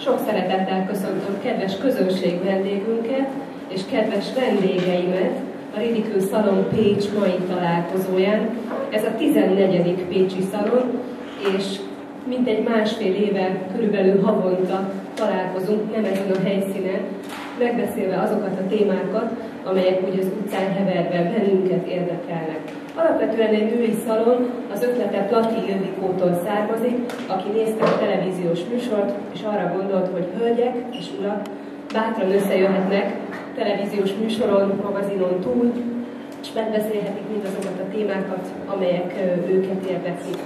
Sok szeretettel köszöntöm kedves közönség vendégünket és kedves vendégeimet a Ridikül Szalon Pécs mai találkozóján. Ez a 14. pécsi szalon, és mintegy másfél éve, körülbelül havonta találkozunk nem ezen a helyszínen, megbeszélve azokat a témákat, amelyek úgy az utcán heverve bennünket érdekelnek. Alapvetően egy női szalon, az ötlete Plati Ildikótól származik, aki nézte a televíziós műsort, és arra gondolt, hogy hölgyek és urak bátran összejöhetnek televíziós műsoron, magazinon túl, és megbeszélhetik mindazokat a témákat, amelyek őket érdeklik.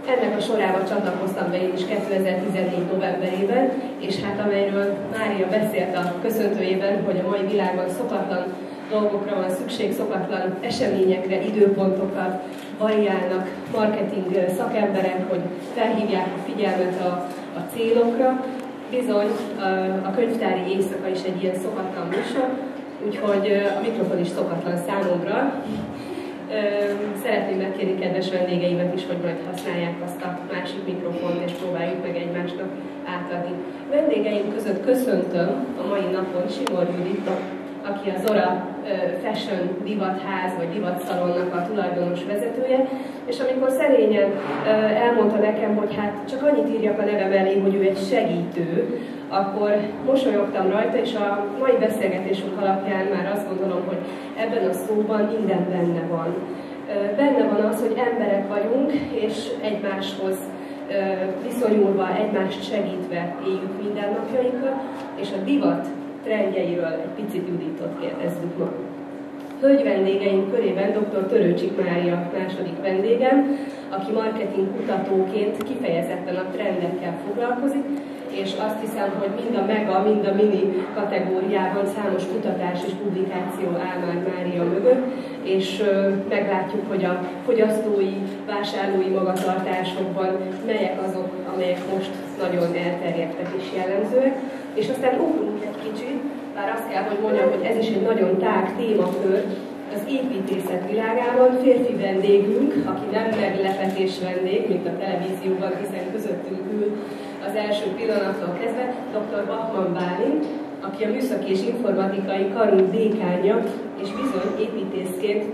Ennek a sorába csatlakoztam be én is 2014. novemberében, és hát amelyről Mária beszélt a köszöntőjében, hogy a mai világban szokatlan dolgokra van szükség, szokatlan eseményekre, időpontokat variálnak marketing szakemberek, hogy felhívják a figyelmet a célokra. Bizony a Könyvtári éjszaka is egy ilyen szokatlan műsor, úgyhogy a mikrofon is szokatlan számomra. Szeretném megkérni kedves vendégeimet is, hogy majd használják azt a másik mikrofont, és próbáljuk meg egymásnak átadni. Vendégeim között köszöntöm a mai napon Simor Judit, aki a Zora Fashion divatház vagy divatszalonnak a tulajdonos vezetője, és amikor szerényen elmondta nekem, hogy hát csak annyit írjak a neve mellé, hogy ő egy segítő, akkor mosolyogtam rajta, és a mai beszélgetésünk alapján már azt gondolom, hogy ebben a szóban minden benne van. Benne van az, hogy emberek vagyunk, és egymáshoz viszonyulva, egymást segítve éljük mindennapjainkat, és a divat trendjeiről egy picit Juditot kérdezzük ma. Hölgy vendégeim körében dr. Törőcsik Mária második vendégem, aki marketing kutatóként kifejezetten a trendekkel foglalkozik, és azt hiszem, hogy mind a mega, mind a mini kategóriában számos kutatás és publikáció áll már Mária mögött, és meglátjuk, hogy a fogyasztói, vásárlói magatartásokban melyek azok, amelyek most nagyon elterjedtek és jellemzőek. És aztán ugrunk egy kicsit, bár azt kell, hogy mondjam, hogy ez is egy nagyon tág témakör, az építészet világában férfi vendégünk, aki nem meglepetés vendég, mint a televízióban, hiszen közöttünk ül az első pillanattól kezdve, dr. Bachmann Bálint, aki a műszaki és informatikai karunk dékánja, és bizony építészként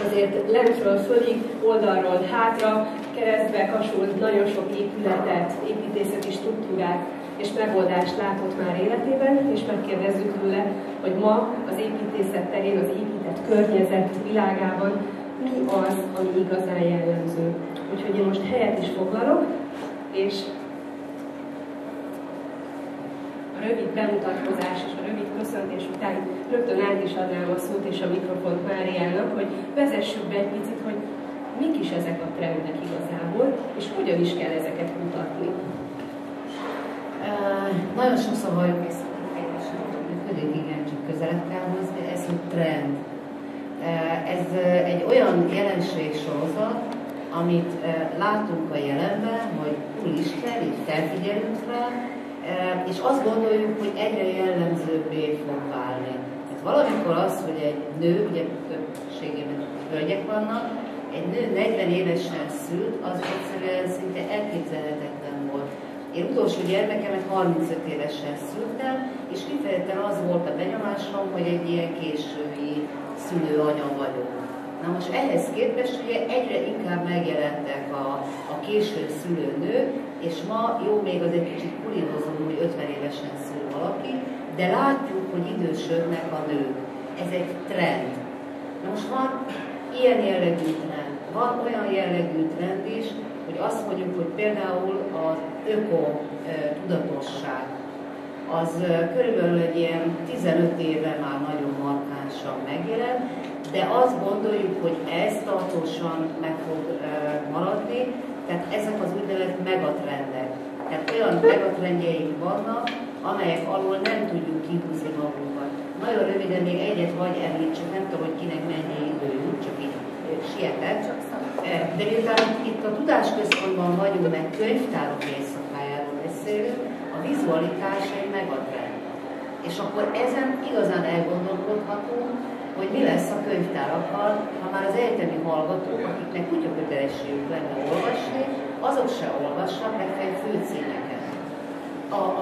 azért lentről fölig, oldalról hátra, keresztbe kasult nagyon sok épületet, építészeti struktúrát és megoldást látott már életében, és megkérdezzük tőle, hogy ma az építészet terén, az épített környezet világában mi az, ami igazán jellemző. Úgyhogy én most helyet is foglalok, és a rövid bemutatkozás és a rövid köszöntés után rögtön át is adnám a szót és a mikrofont Máriának, hogy vezessük be egy picit, hogy mik is ezek a trendek igazából, és hogyan is kell ezeket mutatni. Nagyon sokszor halljuk ezt, hogy igen, csak közelebb kell hozni, ez a trend. Ez egy olyan jelenségsorozat, amit látunk a jelenben, hogy úristen, így felfigyelünk rá, és azt gondoljuk, hogy egyre jellemzőbbé fog válni. Hát valamikor az, hogy egy nő, ugye többségében hölgyek vannak, egy nő 40 évesen szült, az egyszerűen szinte elképzelhetetlen volt. Én utolsó gyermekemet 35 évesen szültem, és kifejezetten az volt a benyomásom, hogy egy ilyen késői szülőanya vagyok. Na most ehhez képest ugye egyre inkább megjelentek a késő szülőnők, és ma jó, még az egy kicsit kulihozom, hogy 50 évesen szül valaki, de látjuk, hogy idősödnek a nők. Ez egy trend. Na most van ilyen jellegű trend, van olyan jellegű trend is, hogy azt mondjuk, hogy például az öko-tudatosság, az körülbelül egy ilyen 15 éve már nagyon markánsan megjelent, de azt gondoljuk, hogy ez tartósan meg fog maradni, tehát ezek az úgynevezett megatrendek. Tehát olyan megatrendjeink vannak, amelyek alól nem tudjuk kihúzni magunkat. Nagyon röviden még egyet vagy említsek, nem tudom, hogy kinek mennyi idő jut, csak így sietett. De miután itt a Tudásközpontban vagyunk, meg Könyvtárok éjszakájáról beszélünk, a vizualitás egy megatrend. És akkor ezen igazán elgondolkodhatunk, hogy mi lesz a könyvtárakkal, ha már az egyetemi hallgatók, akiknek kutyakötelességük lenne olvasni, azok se olvasnak, legfeljebb főcímeket.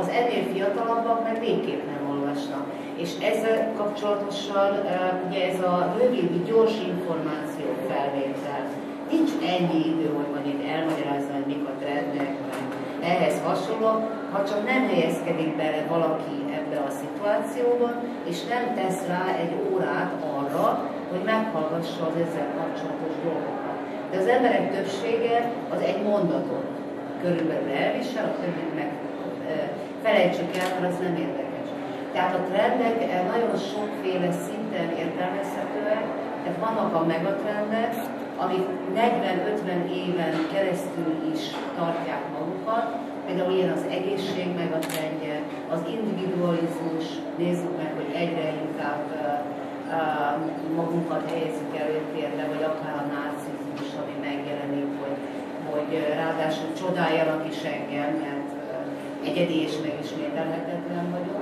Az ennél fiatalabbak meg végképp nem olvasnak. És ezzel kapcsolatosan ugye ez a rövid, gyors információ felvétel. Nincs ennyi idő, hogy majd itt elmagyarázni, hogy mik a trendek, ehhez hasonló, ha csak nem helyezkedik bele valaki ebbe a szituációba, és nem tesz rá egy órát arra, hogy meghallgassa az ezzel kapcsolatos dolgokat. De az emberek többsége az egy mondatot körülbelül elvisel, a többit meg felejtsük el, mert az nem érdekes. Tehát a trendek nagyon sokféle szinten értelmezhetőek, tehát vannak a megatrendek, amik 40-50 éven keresztül is tartják magukat, például ilyen az egészség megatrendje, az individualizmus, nézzük meg, hogy egyre inkább magunkat helyezzük előtérbe, vagy akár a narcizmus, ami megjelenik, hogy ráadásul csodáljanak is engem, mert egyedi és megismételhetetlen vagyok.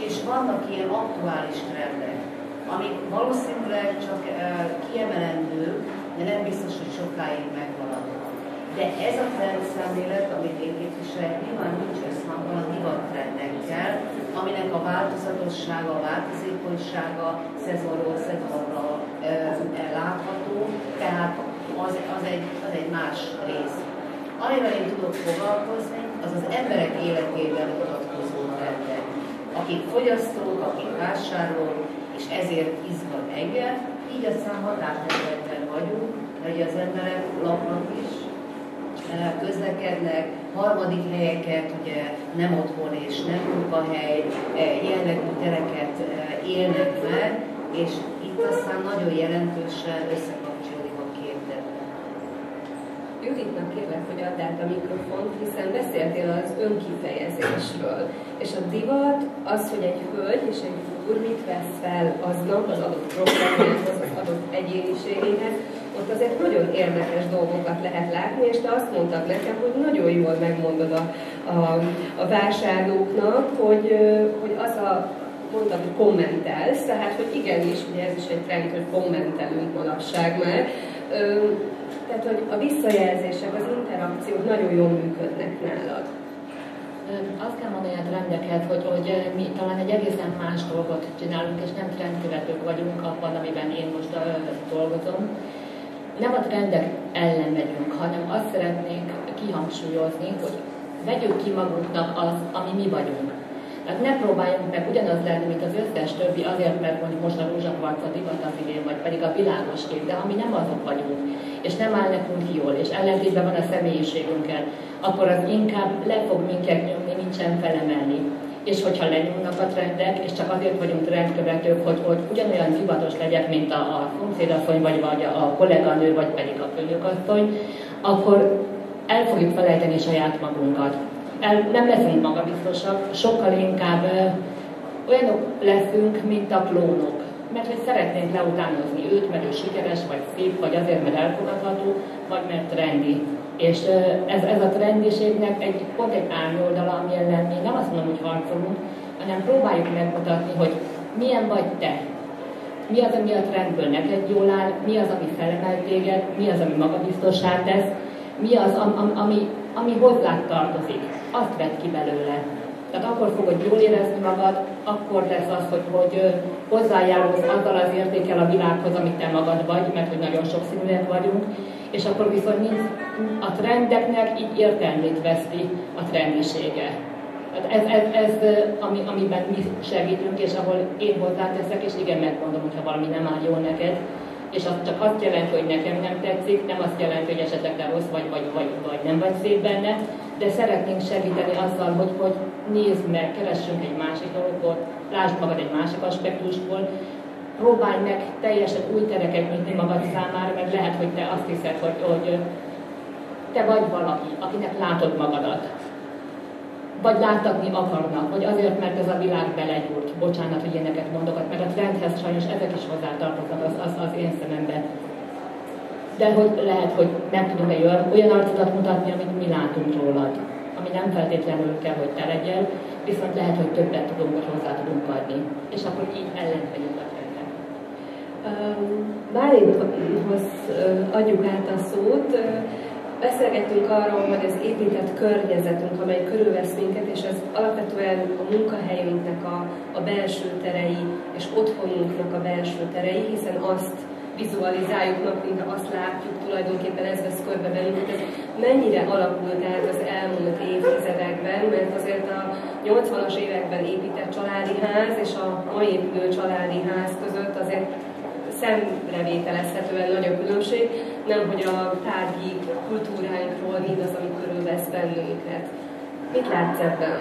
És vannak ilyen aktuális trendek, amik valószínűleg csak kiemelendők, de nem biztos, hogy sokáig megmaradnak. De ez a trendszemlélet, amit én képviselek, nyilván nincs összhangban a divattrendekkel, aminek a változatossága, a változékonysága szezonról szezonra látható, tehát az egy más rész. Amivel én tudok foglalkozni, az az emberek életében mutatkozó trendek. Akik fogyasztók, akik vásárolók, és ezért izgat engem, így aztán határterületen vagyunk, mert az emberek laknak is, közlekednek, harmadik helyeket, ugye nem otthon és nem munkahely, jellegű tereket élnek meg, és itt aztán nagyon jelentősen összekapcsolódik a két terület. Juditnak kérlek, hogy add át a mikrofont, hiszen beszéltél az önkifejezésről. És a divat az, hogy egy hölgy és egy úr mit vesz fel aznap az adott programjához, az adott egyéniségéhez, ott azért nagyon érdekes dolgokat lehet látni, és te azt mondtad nekem, hogy nagyon jól megmondod a vásárlóknak, hogy az a mondtad, hogy kommentelsz, tehát hogy igenis, ugye ez is egy trend, hogy kommentelünk manapság már, tehát hogy a visszajelzések, az interakciók nagyon jól működnek nálad. Azt kell mondani a trendeket, hogy mi talán egy egészen más dolgot csinálunk, és nem trendkövetők vagyunk abban, amiben én most dolgozom. Nem a trendek ellen megyünk, hanem azt szeretnénk kihangsúlyozni, hogy vegyük ki magunknak az, ami mi vagyunk. Tehát ne próbáljunk meg ugyanaz lenni, mint az összes többi, azért, mert mondjuk most a rózsakvarc a divat az idén, vagy pedig a világos kép, de ha mi nem azok vagyunk, és nem áll nekünk jól, és ellentétben van a személyiségünkkel, akkor az inkább le fog minket nyomni, nincsen felemelni. És hogyha lenyomnak a trendek, és csak azért vagyunk trendkövetők, hogy ugyanolyan divatos legyek, mint a szomszédasszony, vagy a kolléganő, vagy pedig a főnökasszony, akkor el fogjuk felejteni saját magunkat. Nem leszünk magabiztosak, sokkal inkább olyanok leszünk, mint a klónok. Mert hogy szeretnénk leutánozni őt, mert ő sikeres, vagy szép, vagy azért, mert elfogadható, vagy mert trendi. És ez a trendiségnek pont egy árnyoldala, ami ellen mi nem azt mondom, hogy harcolunk, hanem próbáljuk megmutatni, hogy milyen vagy te. Mi az, ami a trendből neked jól áll, mi az, ami felemel téged, mi az, ami magabiztossá tesz, mi az, ami hozzád tartozik. Azt vedd ki belőle. Tehát akkor fogod jól érezni magad, akkor lesz az, hogy hozzájárulsz azzal az értékkel a világhoz, amit te magad vagy, mert hogy nagyon sokszínűek vagyunk, és akkor viszont a trendeknek így értelmét veszti a trendisége. Ez amiben mi segítünk, és ahol én hozzáteszek, és igen, megmondom, hogyha valami nem áll jól neked, és az csak azt jelenti, hogy nekem nem tetszik, nem azt jelenti, hogy esetleg te rossz vagy nem vagy szép benne, de szeretnénk segíteni azzal, hogy nézd meg, keressünk egy másik dolgot, lásd magad egy másik aspektusból, próbálj meg teljesen új tereket nyitni magad számára, mert lehet, hogy te azt hiszed, hogy te vagy valaki, akinek látod magadat. Vagy láttatni akarnak, vagy azért, mert ez a világ belegyúrt. Bocsánat, hogy ilyeneket mondokat, mert a trendhez sajnos ezek is hozzátartoznak az én szemembe. De hogy lehet, hogy meg tudunk egy olyan arcodat mutatni, amit mi látunk rólad. Ami nem feltétlenül kell, hogy te legyél, viszont lehet, hogy többet tudunk, vagy hozzá tudunk adni. És akkor így ellenmegyünk a trendnek. Bálinthoz adjuk át a szót. Beszélgettünk arról, hogy az épített környezetünk, amely körülvesz minket, és ez alapvetően a munkahelyünknek a belső terei, és otthonunknak a belső terei, hiszen azt vizualizáljuk nap, mint azt látjuk, tulajdonképpen ez vesz körbe bennünket. Ez mennyire alakult át az elmúlt évtizedekben, mert azért a 80-as években épített családi ház és a mai épülő családi ház között azért szemrevételezhetően nagy a különbség, nemhogy a tárgyi kultúránkról mindaz, ami körülvesz bennünket. Mit látsz ebben?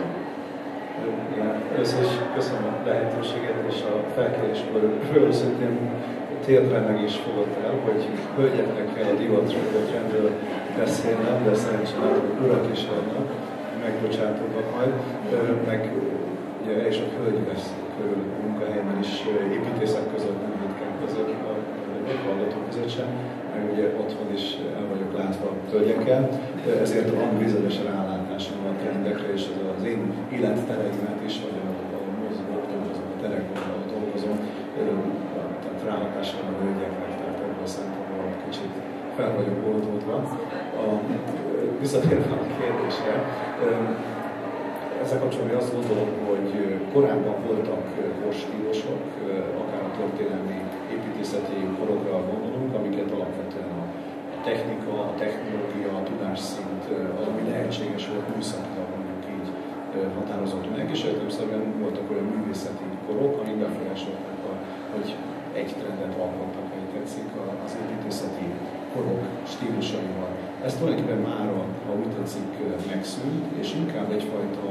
Először is köszönöm a lehetőséget és a felkéréskor őszintén térdre meg is fogott el, hogy hölgyeknek kell a divatról, a trendről beszélnem, de szerencsére urak is vannak, megbocsátódnak majd, meg ugye el is a hölgy vesz körül a munkahelyen is, építészek között, nem ritkán között, a hallgatók között sem, meg ugye otthon is el vagyok látva hölgyekkel, ezért van bizonyos rálátásom a trendekre, és az én élettereimet is, vagy a mozgóknak, azok a terekben, ahol dolgozom, tehát ráhatással a hölgyeknek, tehát ebből a szempontból kicsit fel vagyok oldódva. Visszatérve a kérdésre, ezzel kapcsolatban azt gondolom, hogy korábban voltak korstílusok, akár a történelmi építészeti korokra gondolunk, amiket alapvetően a technika, a technológia, a tudásszint, ami lehetséges volt műszakilag, mondjuk így határozott meg, és értelemszerűen voltak olyan művészeti korok, amik befolyásolták, hogy egy trendet alkottak, hogy tetszik, az építészeti korok stílusaival. Ez tulajdonképpen már, ha úgy tetszik, megszűnt, és inkább egyfajta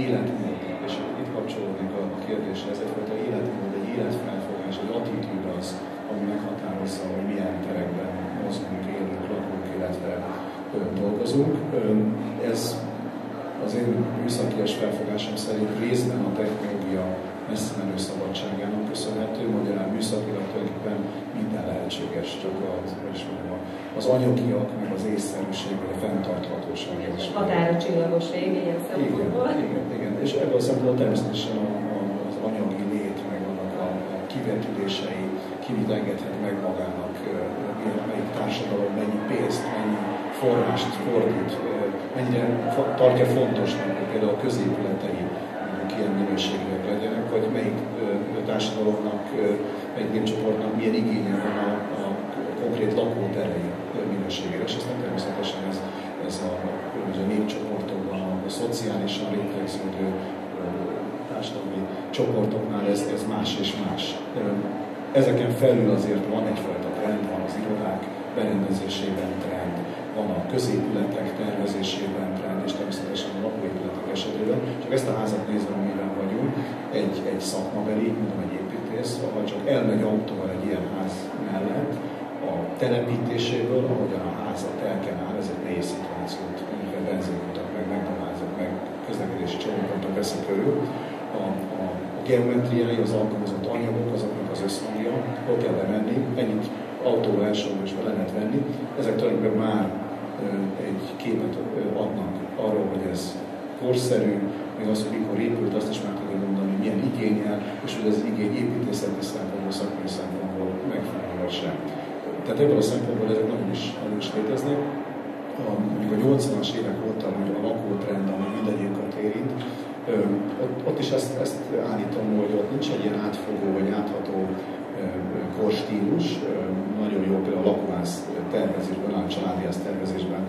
életmód, és itt kapcsolódik a kérdéshez, ez egyfajta életmód, egy életfelfogás, egy attitűd az, ami meghatározza, hogy milyen terekben mozgunk, élünk, lakunk, illetve dolgozunk. Ez az én műszakias felfogásom szerint részben a technológia messzemenő szabadságának köszönhető, magyarán műszakilag tulajdonképpen minden lehetséges, csak az anyagiak, meg az észszerűség, vagy a fenntarthatóság. Határa csillagoség, ilyen szempontból. Igen. És ebből a szempontból természetesen az anyagi lét, meg annak a kivetülései, ki mit engedhet meg magának, melyik társadalom, mennyi pénzt, mennyi forrást fordít, mennyire tartja fontosnak, hogy például a középületei ilyen minőségűek legyenek, vagy melyik társadalomnak, melyik népcsoportnak milyen igénye van a konkrét lakóterei minőségére. És aztán természetesen ez a népcsoportokban, a szociálisan léteződő társadalmi csoportoknál ez más és más. Ezeken felül azért van egyfajta trend, van az irodák berendezésében trend, van a középületek tervezésében trend, és természetesen a lakóépületek esetében. Csak ezt a házat nézve, amiben vagyunk, egy szakmabeli, mondom egy építész, ahol csak elmegy autóval egy ilyen ház mellett, a telepítéséből, ahogyan a házat el kell áll, ez egy nehéz szituációt, amikor benzinkutak, meg McDonald's-ok, meg közlekedési csomópontok veszik körül. A geometriái, az alkalmazott anyagok, azoknak az összhangja, hol kell bemenni, ennyit autóval elsősorban le lehet venni. Ezek tulajdonképpen már egy képet adnak arról, hogy ez korszerű, még az, hogy mikor épült, azt is már tudja mondani, hogy milyen igényel, és hogy ez igény építészeti szempontból, szakmai szempontból megfelelő vagy sem. Tehát ebből a szempontból ezek nagyon is léteznek. Mondjuk a 80-as évek óta a lakótrend, ami mindegyünket érint, ott is ezt állítom, hogy ott nincs egy ilyen átfogó vagy átható korstílus. Nagyon jó például a lakóház tervezésben, a családház tervezésben.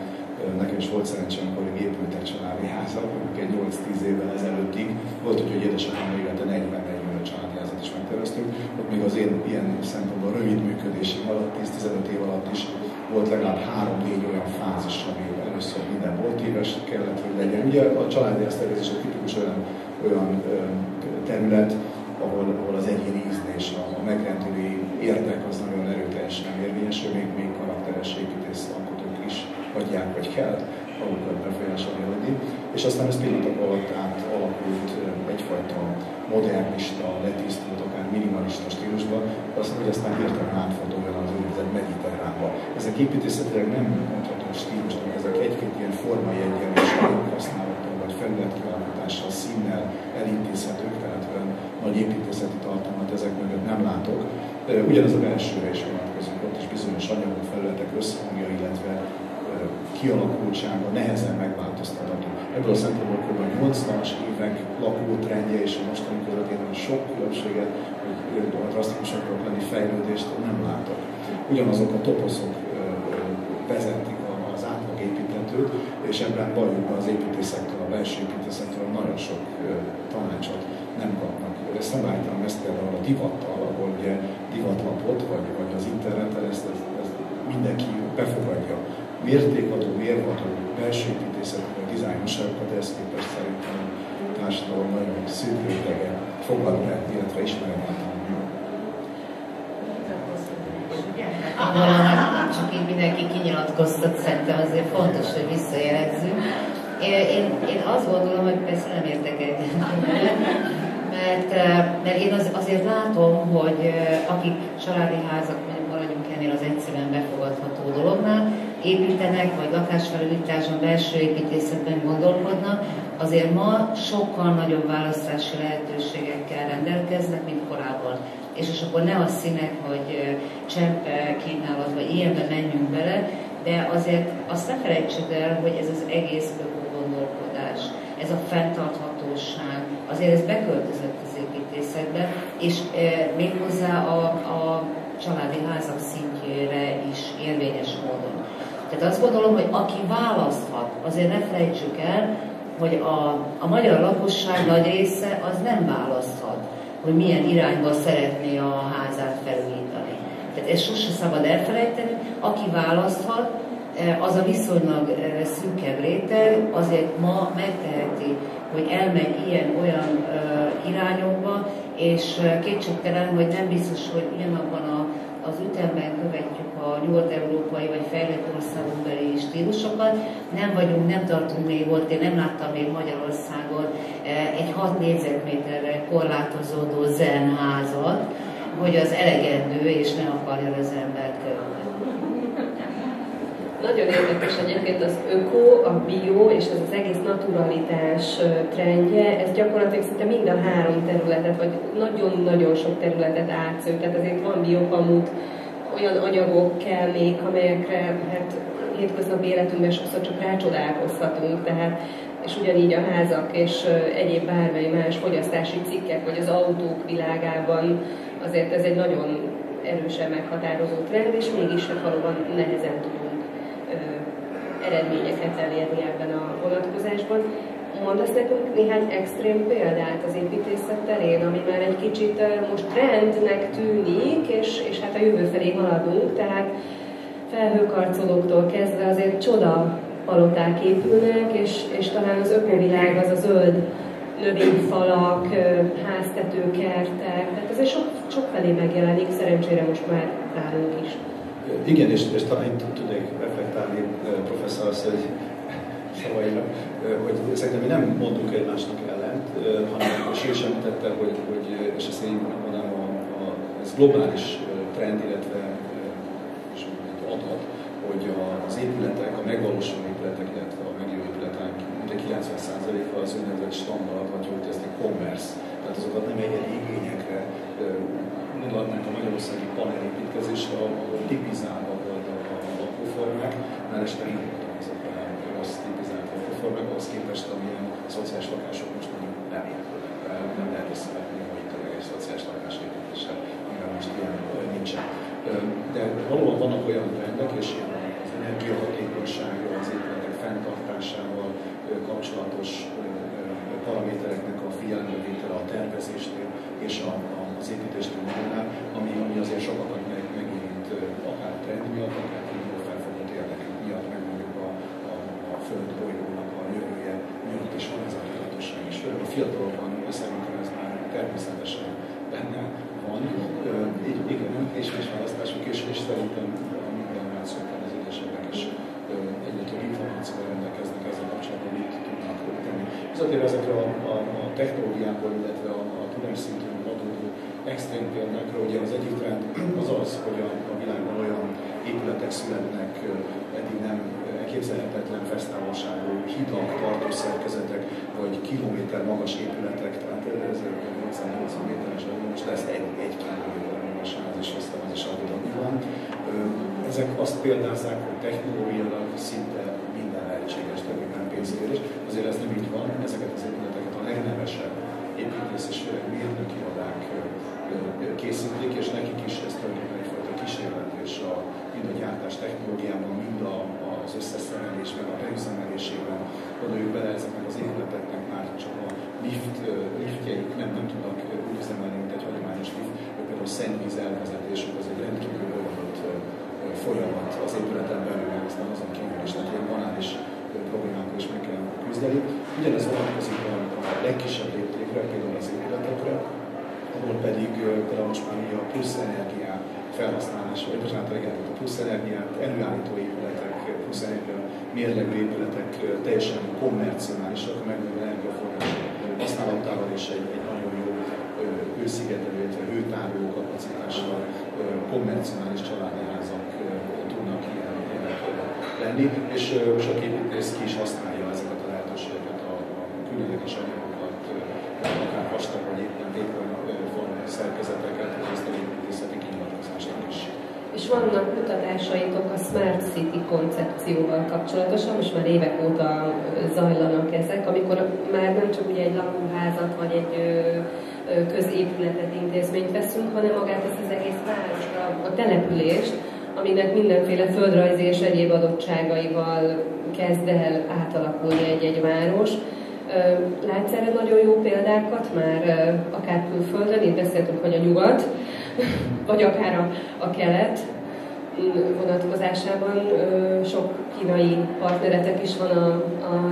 Nekem is volt szerencsém, amikor épültek családi házak, amikor egy 8-10 évvel ezelőttig volt, hogy édesapám évente 40-45 családházat is megterveztünk. Ott még az én ilyen szempontból rövid működésem alatt, 10-15 év alatt is volt legalább 3-4 olyan fázis, ami először minden volt éves kellett, hogy legyen. Ugye a családház tervezés egy tipikus olyan terület, ahol az egyéni ízlés, a megrendülő érdek az nagyon erőteljesen érvényesül, még karakteres építész alkotók is adják, vagy kell magukat befolyásolni adni. És aztán ez pillanatok alatt átalakult egyfajta modernista, letisztult, akár minimalista stílusban, hogy aztán hirtelen átforduljon az úgynevezett mediterránba. Ezek építészetileg nem mondható stílusnak, ezek egy-két ilyen formai egyenlős használattal, vagy felületkialakítással, színnel elintézhetők, tehát olyan nagy építészeti tartalmat ezek mögött nem látok. Ugyanez a belsőre is vonatkozik, ott is bizonyos anyagok, felületek összhangja, illetve kialakultsága nehezen megváltoztatható. Ebből a szempontból kb. A 80-as évek lakótrendje és a mostani között én sok különbséget, hogy drasztikusan akarok lenni, fejlődést nem látok. Ugyanazok a toposzok vezetik az átlagépítőt, és ebben valljuk az építészektől, a belső építészektől nagyon sok tanácsot nem kapnak. Ezt nem állítom ezt például a divattal, ahol ugye divatlapot, vagy az interneten ezt mindenki befogadja. Mértékadó, mérvadó, belső építészetek, vagy dizájnoságokat, de ezt képest szerintem a társadalom nagyon szűk rétege fogadja, illetve ismeretlen. Csak így mindenki kinyilatkoztat, szerintem azért fontos, hogy visszajelezzünk. Én azt gondolom, hogy persze nem értek egyet, mert én azért látom, hogy akik családi házak, maradjunk ennél az egyszerűen befogadható dolognál, építenek, vagy lakásfelújításon, belső építészetben gondolkodnak, azért ma sokkal nagyobb választási lehetőségekkel rendelkeznek, mint korábban. És akkor ne a színek, vagy csepp kínálat, vagy ilyenben menjünk bele, de azért azt ne felejtsük el, hogy ez az egész ökogondolkodás, ez a fenntarthatóság, azért ez beköltözött az építészetbe, és méghozzá a családi házak szintjére is érvényes módon. Tehát azt gondolom, hogy aki választhat, azért ne felejtsük el, hogy a magyar lakosság nagy része az nem választhat, hogy milyen irányba szeretné a házát felújítani. Tehát ezt sose szabad elfelejteni, aki választhat, az a viszonylag szűkebb réteg azért ma megteheti, hogy elmegy ilyen-olyan irányokba, és kétségtelen, hogy nem biztos, hogy ugyanabban az ütemben követjük a nyugat-európai vagy fejlett országokbeli stílusokat. Nem tartunk még ott, én nem láttam még Magyarországon egy 6 négyzetméterre korlátozódó zenházat, hogy az elegendő, és ne akarja az embert követni. Nagyon érdekes egyébként az öko, a bio és ez az egész naturalitás trendje, ez gyakorlatilag szinte mind a 3 területet, vagy nagyon-nagyon sok területet átsző. Tehát azért van biopamut, olyan anyagok kellék, amelyekre hát hétköznapi életünkben sokszor csak rácsodálkozhatunk, tehát és ugyanígy a házak és egyéb bármely más fogyasztási cikkek, vagy az autók világában azért ez egy nagyon erősen meghatározó trend, és mégis valóban nehezen tudunk eredményeket elérni ebben a vonatkozásban. Mondasz nekünk néhány extrém példát az építészet terén, ami már egy kicsit most trendnek tűnik, és hát a jövő felé haladunk, tehát felhőkarcolóktól kezdve azért csoda paloták épülnek, és talán az ökovilág az a zöld növényfalak, háztetőkertek, tehát azért sok felé megjelenik, szerencsére most már nálunk is. Igen, és talán itt tudnék reflektálni professzor asszony szavaira, hogy szerintem mi nem mondunk egymásnak ellent, hanem ő sem említette, hogy és ezt én mondanám, ez globális trend, illetve adat, hogy az épületek, a megvalósuló épületek, illetve a megjövő épületek mintegy 90%-a az úgynevezett standard, vagy hogy ezt a commerce, tehát azokat nem egyedi igényekre mondatnánk a magyarországi panelépítkezésre, ahol tipizálva voltak a lakóformák, mert este nem voltak azok a rossz tipizált lakóformák, ahhoz képest, amilyen szociális lakások most mondjuk nem épülnek. Nem lehet összevetni, hogy tényleg egy szociális lakásépítéssel, amivel most ilyen nincsen. De valóban vannak olyan trendek, és az energiahatékonysága, az épületek fenntartásával kapcsolatos paramétereknek a figyelembevétele a tervezésnél és az építésnél magánál, ami azért sokakat megérint akár trend miatt, akár felfogott érdekek miatt, meg mondjuk a föld bolygónak a jövője miatt is van ez a tudatosság is. Főleg a fiatalokban szerintem ez már természetesen benne van. Igen, és választások, és szerintem a mi generációkban az idősebbek is egyre több információval rendelkeznek ezzel kapcsolatban, mit tudnak tenni. Azért ezekre a technológiából, illetve a tudásszintről adódó extrém példákra, ugye az egyik trend az az, hogy a világban olyan épületek születnek, eddig nem elképzelhetetlen fesztávolságú hidak, tartószerkezetek, vagy kilométer magas épületek, tehát ez 80 méteres, most lesz egy kilométer magas ház, és aztán az is Abu Dhabiban. Ezek azt példázzák, hogy technológiailag szinte tarifelelésben, a beüzemelésében gondoljuk bele ezeknek az épületeknek már csak a liftjeik nem tudnak úgy üzemelni, mint egy hagyományos lift, például szennyvíz elvezetésük, az egy rendkívül bonyolult folyamat az épületen belül, aztán azon kívül is, tehát ilyen banális problémákkal is meg kell küzdeni. Ugyanez vonatkozik a legkisebb léptékre, például az épületekre, ahol pedig például most már a plusz energiát felhasználása, vagy bocsánat, a plusz energiát előállító épületek, plusz energiát mérlegű épületek teljesen kommercionálisak, megfelelő energiaforrások használatával és egy nagyon jó hőszigetelő, hőtároló kapacitással kommercionális családi házak tudnak ilyen lenni, és sok építész ki is használja ezeket a lehetőségeket, a különleges anyagokat, akár vastag vagy éppen vékony szerkezeteket, és ezt a építészeti kinyilatkozásnak is. És vannak kutatásaitok a Smart City koncepcióval kapcsolatosan, most már évek óta zajlanak ezek, amikor már nem csak ugye egy lakóházat vagy egy középületet, intézményt veszünk, hanem magát ezt az egész városra, a települést, aminek mindenféle földrajzi és egyéb adottságaival kezd el átalakulni egy város. Látsz erre nagyon jó példákat már, akár külföldön, itt beszéltünk, hogy a nyugat, vagy akár a kelet vonatkozásában sok kínai partneretek is van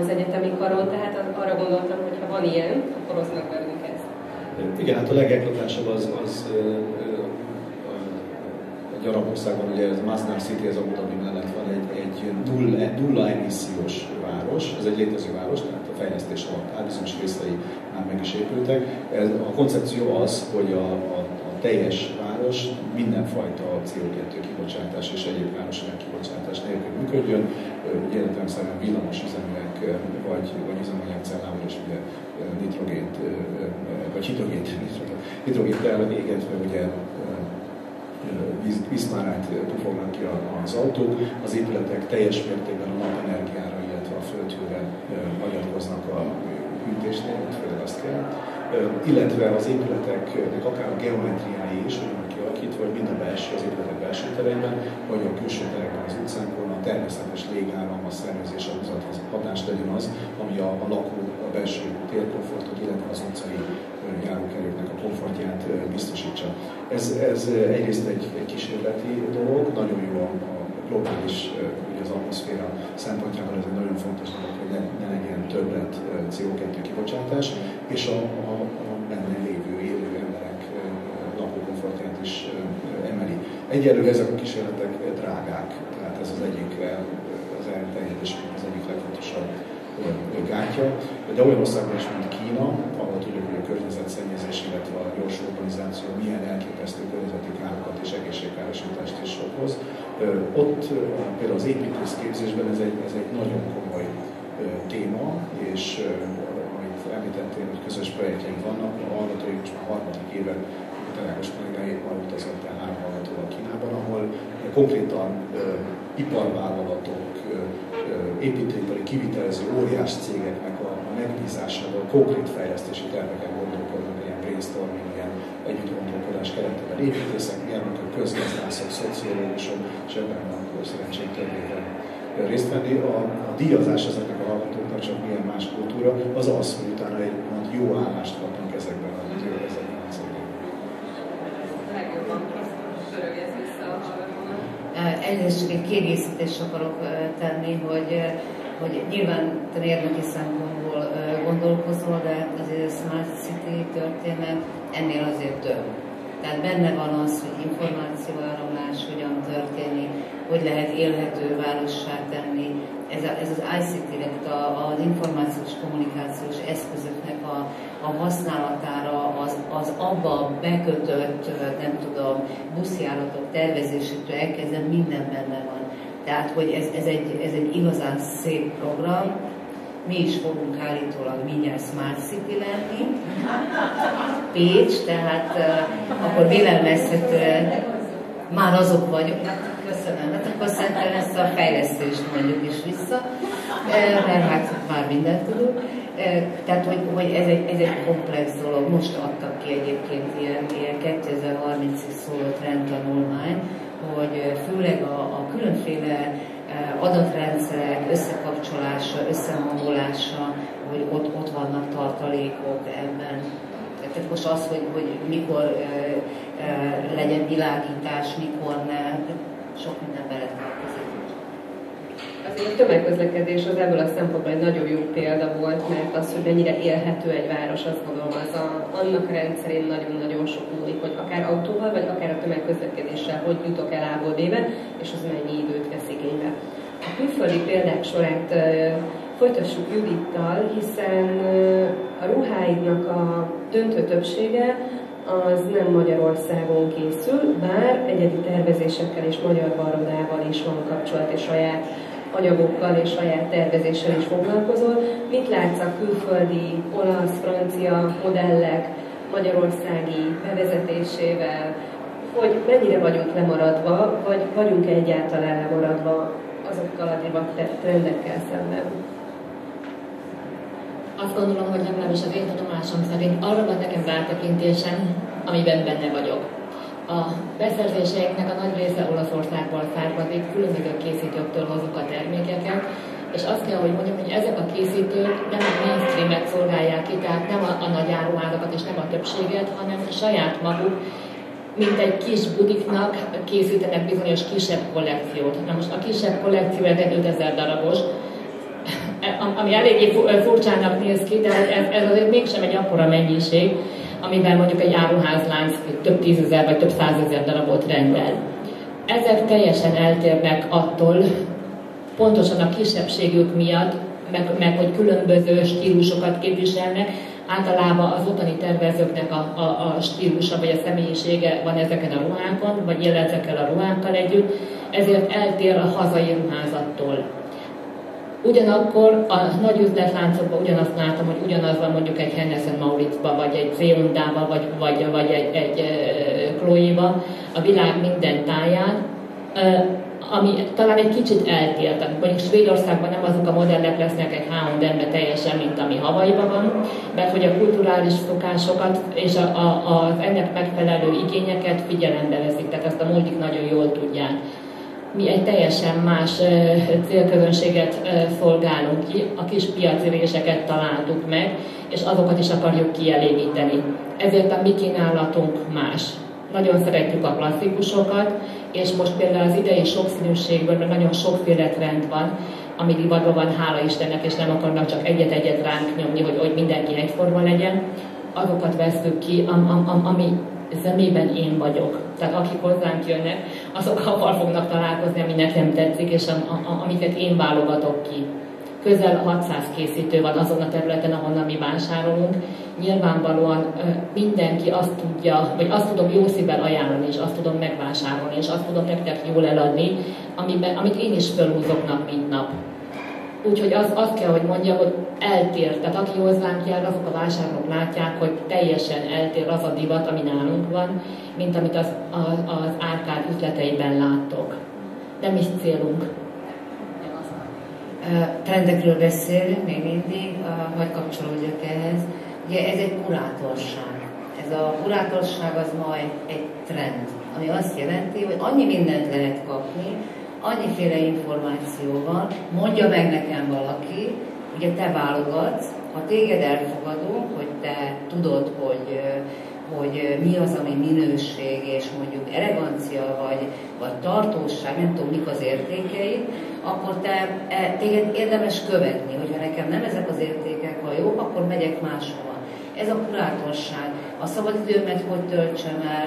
az egyetemi karon, tehát arra gondoltam, hogy ha van ilyen, akkor osznak velünk ezt. Igen, hát a legeklatásabb az egy arab országban, ugye ez Masdar City, ez Abu Dhabi mellett van egy nulla emissziós város, ez egy létező város, tehát a fejlesztés alatt áll, bizonyos részei már meg is épültek. A koncepció az, hogy a teljes város mindenfajta CO2 kibocsátás és egyéb károsanyag kibocsátás nélkül működjön, értelemszerűen villamos üzeműek vagy üzemanyagcellával és ugye nitrogént, vagy hidrogént elégetve ugye vízpárát pufognak ki az autók, az épületek teljes mértékben a napenergiára, illetve a földhőre hagyatkoznak a hűtésnél, főleg azt kell. Illetve az épületeknek akár a geometriái is, hogy van kialakítva, hogy mind a belső, az épületek belső terében, vagy a külső terekben, az utcánkon, a természetes légállam, a szervezés, a hatás legyen az, ami a lakó, a belső térkomfortot, illetve az utcai járókelőknek a komfortját biztosítsa. Ez egyrészt egy kísérleti dolog, nagyon jó a globális, ugye az atmoszféra szempontjából ez egy nagyon fontos dolog, hogy ne legyen többlet CO2 kibocsátás, és a benne lévő, élő emberek lakókomfortját is emeli. Egyelőre ezek a kísérletek drágák, tehát ez az egyik, az elterjedésnek az egyik legfontosabb gátja, de olyan országban is, mint Kína, ahol tudjuk, hogy a környezetszennyezés, illetve a gyors urbanizáció milyen elképesztő környezeti károkat és egészségkárosítást is okoz. Ott például az építészképzésben ez egy nagyon komoly téma, és amit említettél, hogy közös projektjeink vannak, a hallgatóink most már harmadik éve, találkozás kollégáik már utazott el 3 hallgatóval Kínában, ahol konkrétan iparvállalatok, építőipari kivitelező óriás cégeknek a megbízásával konkrét fejlesztési terveken gondolkodnak, ilyen brainstorming, ilyen együttgondolkodás keretében építészek, mérnökök, közgazdászok, szociológusok, és ebben akkor szerencsét többében részt venni. A díjazás ezeknek a hallgatóknak, csak milyen más kultúra, az az, hogy utána egy jó állást kapnak ezekben a cégekben. Egyrészt csak egy kiegészítést akarok tenni, hogy nyilván te mérnöki szempontból gondolkozol, de azért a Smart City történet ennél azért több. Tehát benne van az, hogy információáramlás hogyan történik, hogy lehet élhető várossá tenni. Ez az ICT-nek, az információs kommunikációs eszközöknek a használatára, az abba bekötött, nem tudom, buszjáratok tervezésétől elkezdve minden benne van. Tehát, hogy ez egy igazán szép program. Mi is fogunk állítólag mindjárt Smart City lenni. Pécs, tehát akkor vélelmezhetően már azok vagyok. Köszönöm. Hát akkor szerintem ezt a fejlesztést mondjuk is vissza, mert hát már mindent tudunk. Tehát, hogy ez egy komplex dolog. Most adtak ki egyébként ilyen 2030-ig szóló trendtanulmány, hogy főleg a különféle adatrendszerek összekapcsolása, összehangolása, hogy ott vannak tartalékok ebben. Tehát most az, hogy mikor legyen világítás, mikor ne, sok minden beletartozik. Azért a tömegközlekedés az ebből a szempontból egy nagyon jó példa volt, mert az, hogy mennyire élhető egy város, azt gondolom, annak rendszerén nagyon-nagyon sok múlik, hogy akár autóval, vagy akár a tömegközlekedéssel, hogy jutok el A-ból B-be, és az mennyi időt vesz igénybe. A külföldi példák sorát folytassuk Judittal, hiszen a ruháidnak a döntő többsége az nem Magyarországon készül, bár egyedi tervezésekkel és magyar barodával is van kapcsolat, és saját anyagokkal és saját tervezéssel is foglalkozol. Mit látsz a külföldi, olasz, francia modellek magyarországi bevezetésével, hogy mennyire vagyunk lemaradva, vagy vagyunk egyáltalán lemaradva azokkal a divat trendekkel szemben? Azt gondolom, hogy legalábbis az én tudomásom szerint arra van nekem rátekintésem, amiben benne vagyok. A beszerzéseinknek a nagy része Olaszországból származik, különböző készítőktől hozunk a termékeket, és azt kell, hogy mondjam, hogy ezek a készítők nem a mainstreamet szolgálják ki, tehát nem a nagy áruházakat és nem a többséget, hanem saját maguk, mint egy kis budiknak készítenek bizonyos kisebb kollekciót. Na most a kisebb kollekció egy 5000 darabos, ami eléggé furcsának néz ki, de ez azért mégsem egy akkora mennyiség, amiben mondjuk egy áruházlánc több 10 000 vagy több 100 000 darabot rendel. Ezek teljesen eltérnek attól, pontosan a kisebbségük miatt, meg hogy különböző stílusokat képviselnek. Általában az ottani tervezőknek a stílusa vagy a személyisége van ezeken a ruhákon, vagy él ezekkel a ruhákkal együtt, ezért eltér a hazai ruházattól. Ugyanakkor a nagy üzletláncokban ugyanazt látom, hogy ugyanaz van mondjuk egy Hennes & Mauritzban, vagy egy Zeundában, vagy egy Chloe-ba, a világ minden táján, ami talán egy kicsit eltér. Tehát mondjuk Svédországban nem azok a modellek lesznek egy H&M-ben teljesen, mint ami Hawaiiban van, mert hogy a kulturális szokásokat és az ennek megfelelő igényeket figyelembe veszik, tehát ezt a multik nagyon jól tudják. Mi egy teljesen más célközönséget szolgálunk ki, a kis piaci réseket találtuk meg, és azokat is akarjuk kielégíteni. Ezért a mi kínálatunk más. Nagyon szeretjük a klasszikusokat, és most például az idei sokszínűségből, mert nagyon sokféle trend van, ami divatban van, hála Istennek, és nem akarnak csak egyet-egyet ránk nyomni, hogy mindenki egyforma legyen. Azokat vesszük ki, ami szemében én vagyok. Tehát akik hozzánk jönnek, azok avval fognak találkozni, ami nekem tetszik, és amiket én válogatok ki. Közel 600 készítő van azon a területen, ahonnan mi vásárolunk. Nyilvánvalóan mindenki azt tudja, vagy azt tudom jó szívvel ajánlani, és azt tudom megvásárolni, és azt tudom nektek jól eladni, amit én is fölhúzok nap, mint nap. Úgyhogy azt kell, hogy mondjam, hogy eltér. Tehát aki hozzánk jár, azok a vásárlók látják, hogy teljesen eltér az a divat, ami nálunk van, mint amit az árkád üzleteiben láttok. Nem is célunk. Trendekről beszélünk még mindig, hogy kapcsolódjak ehhez. Ugye ez egy kurátorság. Ez a kurátorság az ma egy trend, ami azt jelenti, hogy annyi mindent lehet kapni, annyiféle információ van, mondja meg nekem valaki, ugye te válogatsz, ha téged elfogadunk, hogy te tudod, hogy mi az, ami minőség, és mondjuk elegancia, vagy tartóság, nem tudom, mik az értékeid, akkor téged érdemes követni, hogyha nekem nem ezek az értékek, ha jó, akkor megyek máshova. Ez a kurátorság. A szabadidőmet hogy töltsem el,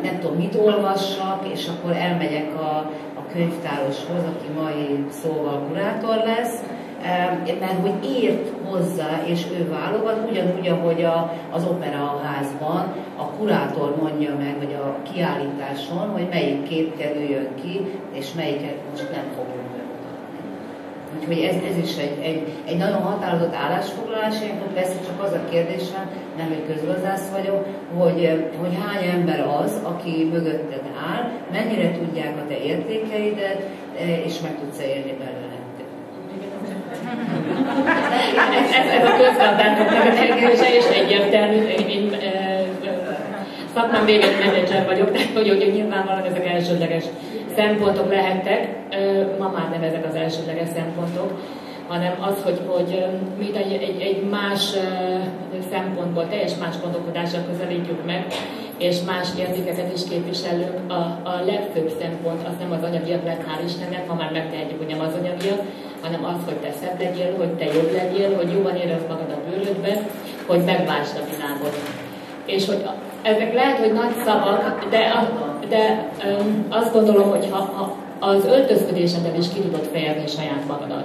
nem tudom, mit olvassak, és akkor elmegyek a könyvtároshoz, aki mai szóval kurátor lesz, mert hogy ért hozzá, és ő válogat, ugyanúgy, ahogy az operaházban a kurátor mondja meg, vagy a kiállításon, hogy melyik kép kerüljön ki, és melyiket most nem fogunk bemutatni. Úgyhogy ez is egy nagyon határozott állásfoglalás, ilyenkor persze csak az a kérdésem, nem hogy közgazdász vagyok, hogy hány ember az, aki mögötted áll, mennyire tudják a te értékeidet, és meg tudsz élni belőle. Ez a közgazdászok megfejtése és egyértelmű. Én szakmám végén menedzser vagyok, tehát hogy nyilvánvalóan ezek elsődleges szempontok lehettek. ma már nem ezek az elsődleges szempontok, hanem az, hogy mi egy más szempontból, teljes más gondolkodással közelítjük meg, és más értékeket is képviselünk. A legfőbb szempont az nem az anyagiak lett, hál' Istennek, ha már megtehetjük, hogy nem az anyagiak, hanem az, hogy te szebb legyél, hogy te jobb legyél, hogy jobban érezd magad a bőrödben, hogy megváltsd a világot. És hogy ezek lehet, hogy nagy szavak, de azt gondolom, hogy ha az öltözködéseddel is ki tudod fejezni saját magadat,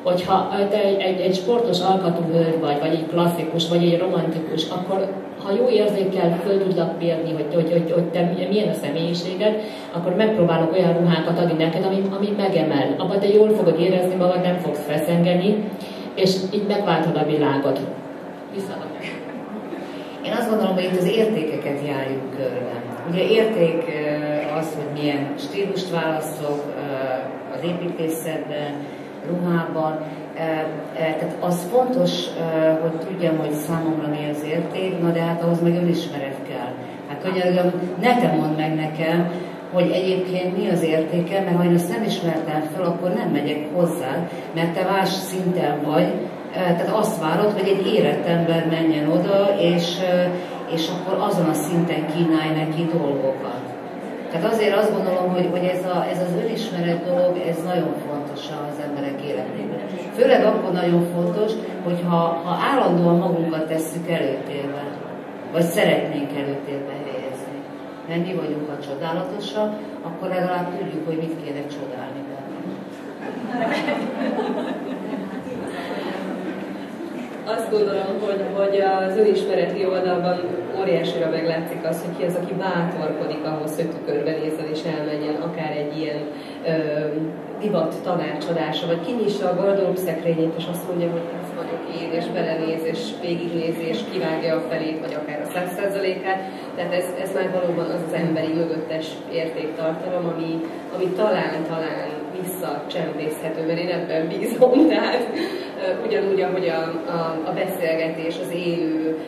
hogyha te egy sportos alkatú hölgy vagy egy klasszikus, vagy egy romantikus, akkor ha jó érzékkel föl tudlak mérni, hogy te milyen a személyiséged, akkor megpróbálok olyan ruhákat adni neked, ami megemel. Abban te jól fogod érezni magad, nem fogsz feszengeni, és így megváltod a világot. Visszadom. Én azt gondolom, hogy itt az értékeket járjuk körbe. Ugye érték az, hogy milyen stílust választok az építészetben, ruhában. Tehát az fontos, hogy tudjam, hogy számomra mi az érték, na de hát ahhoz meg önismeret kell. Hát könyörgöm, ne te mondd meg nekem, hogy egyébként mi az értéke, mert ha én azt nem ismertem fel, akkor nem megyek hozzá, mert te más szinten vagy. Tehát azt várod, hogy egy érett ember menjen oda, és akkor azon a szinten kínálj neki dolgokat. Tehát azért azt gondolom, hogy ez az önismeret dolog, ez nagyon fontos az emberek életében. Főleg akkor nagyon fontos, hogyha állandóan magunkat tesszük előtérbe, vagy szeretnénk előtérbe helyezni. Mert mi vagyunk a csodálatosak, akkor legalább tudjuk, hogy mit kéne csodálni benne. Azt gondolom, hogy az önismereti oldalban óriásira meglátszik az, hogy ki az, aki bátorkodik ahhoz, hogy tükörbe nézzen és elmenjen akár egy ilyen divat tanácsadásra, vagy kinyissa a gardrób szekrényét, és azt mondja, hogy ez vagyok én, és belenéz, és végignézi, és kivágja a felét, vagy akár a 100%-át. Tehát ez már valóban az emberi mögöttes értéktartalom, ami talán visszacsempészhető, mert én ebben bízom, tehát ugyanúgy, ahogy a beszélgetés, az élő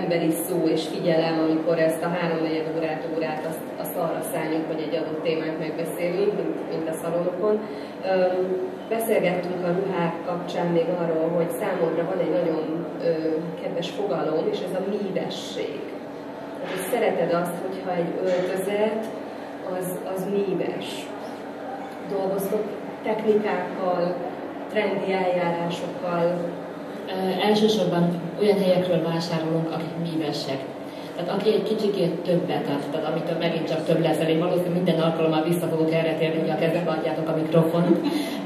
emberi szó és figyelem, amikor ezt a 3-4 órát azt arra szálljuk, hogy egy adott témát megbeszélünk, mint a szalonokon. Beszélgettünk a ruhák kapcsán még arról, hogy számomra van egy nagyon kedves fogalom, és ez a mívesség. Tehát, szereted azt, hogyha egy öltözet az míves. Dolgoztok technikákkal, trendi eljárásokkal? Elsősorban olyan helyekről vásárolunk, akik mívesek. Tehát aki egy kicsikét többet ad, tehát amitől megint csak több lesz, én valószínűleg minden alkalommal vissza fogok erre térni, hogy a kezembe adjátok a mikrofont,